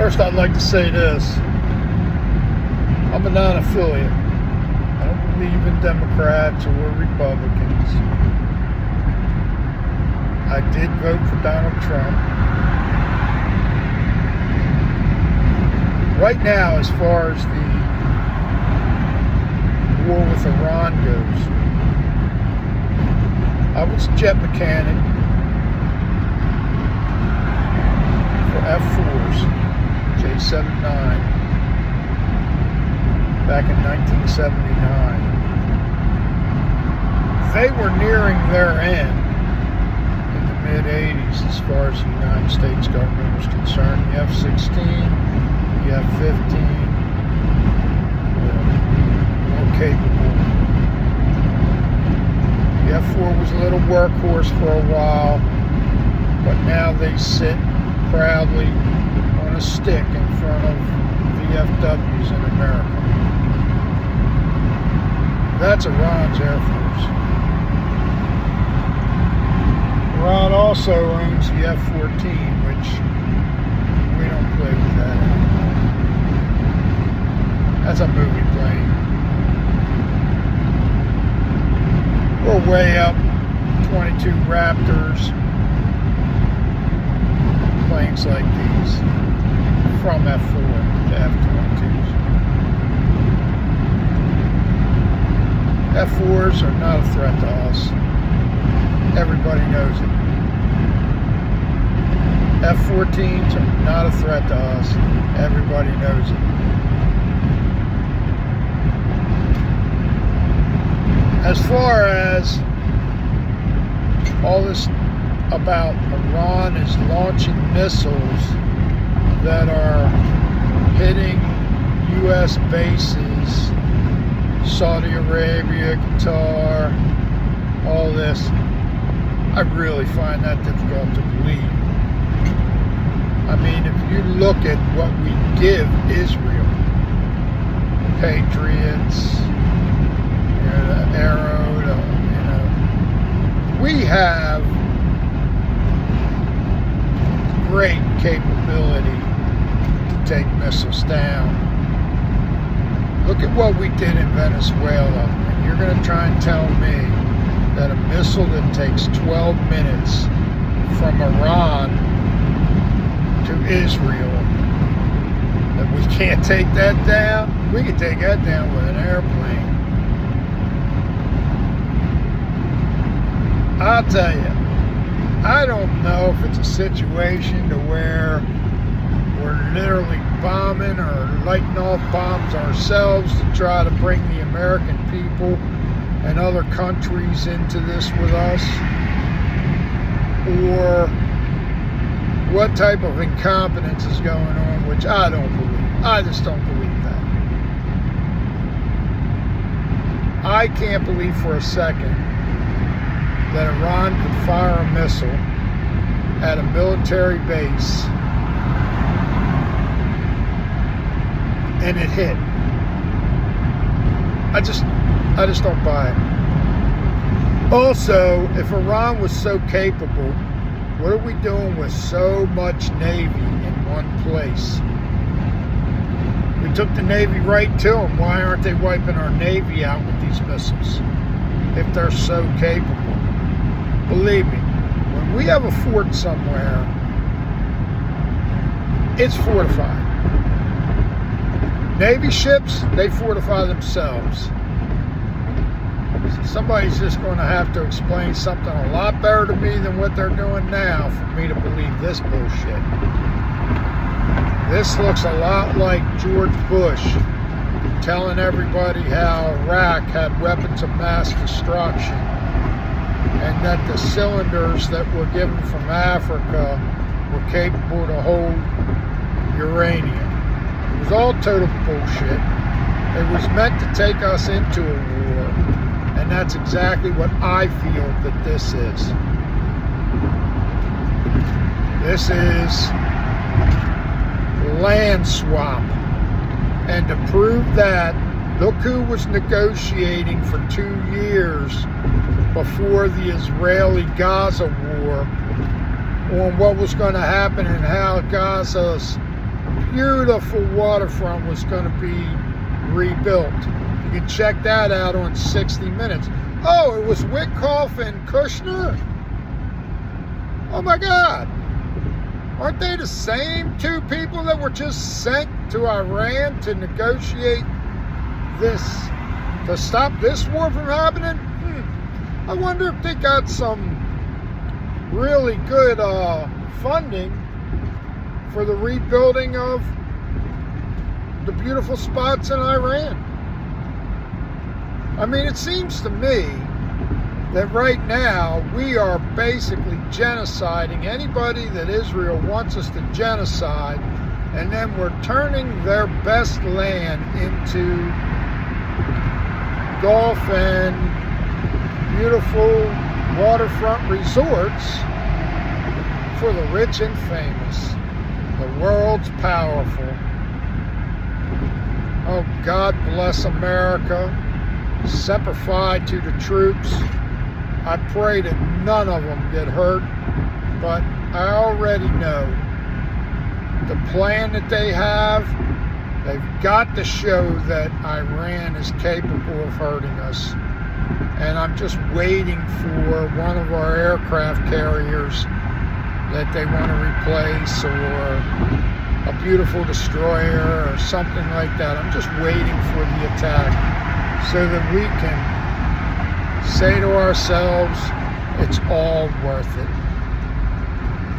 First, I'd like to say this. I'm a non-affiliate. I don't believe in Democrats or Republicans. I did vote for Donald Trump. Right now, as far as the war with Iran goes, I was a jet mechanic for F-4s, J-79, back in 1979. They were nearing their end in the mid-80s as far as the United States government was concerned. The F-16, the F-15 were more capable. The F-4 was a little workhorse for a while, but now they sit proudly on a stick in front of VFWs in America. That's Iran's Air Force. Iran also owns the F-14, which we don't play with that anymore. That's a movie plane. We're way up, 22 Raptors, planes like these, from F-4 to F-22s. F-4s are not a threat to us. Everybody knows it. F-14s are not a threat to us. Everybody knows it. As far as all this about Iran is launching missiles that are hitting U.S. bases, Saudi Arabia, Qatar, all this, I really find that difficult to believe. I mean, if you look at what we give Israel, Patriots, the Arrow, we have great capability to take missiles down. Look at what we did in Venezuela, and you're going to try and tell me that a missile that takes 12 minutes from Iran to Israel, that we can't take that down? We can take that down with an airplane. I'll tell you, I don't know if it's a situation to where we're literally bombing or lighting off bombs ourselves to try to bring the American people and other countries into this with us, or what type of incompetence is going on, which I don't believe. I just don't believe that. I can't believe for a second that Iran could fire a missile at a military base and it hit. I just don't buy it. Also, if Iran was so capable, what are we doing with so much Navy in one place? We took the Navy right to them. Why aren't they wiping our Navy out with these missiles if they're so capable? Believe me, when we have a fort somewhere, it's fortified. Navy ships, they fortify themselves. Somebody's just going to have to explain something a lot better to me than what they're doing now for me to believe this bullshit. This looks a lot like George Bush telling everybody how Iraq had weapons of mass destruction and that the cylinders that were given from Africa were capable to hold uranium. It was all total bullshit. It was meant to take us into a war, and that's exactly what I feel that this is. This is land swap. And to prove that, look who was negotiating for 2 years before the Israeli-Gaza war on what was going to happen and how Gaza's beautiful waterfront was going to be rebuilt. You can check that out on 60 Minutes. Oh, it was Witkoff and Kushner? Oh my God. Aren't they the same two people that were just sent to Iran to negotiate this, to stop this war from happening? I wonder if they got some really good funding for the rebuilding of the beautiful spots in Iran. I mean, it seems to me that right now we are basically genociding anybody that Israel wants us to genocide, and then we're turning their best land into golf and beautiful waterfront resorts for the rich and famous, the world's powerful. Oh, God bless America. Semper Fi to the troops. I pray that none of them get hurt, but I already know the plan that they have. They've got to show that Iran is capable of hurting us. And I'm just waiting for one of our aircraft carriers that they want to replace, or a beautiful destroyer or something like that. I'm just waiting for the attack so that we can say to ourselves, it's all worth it.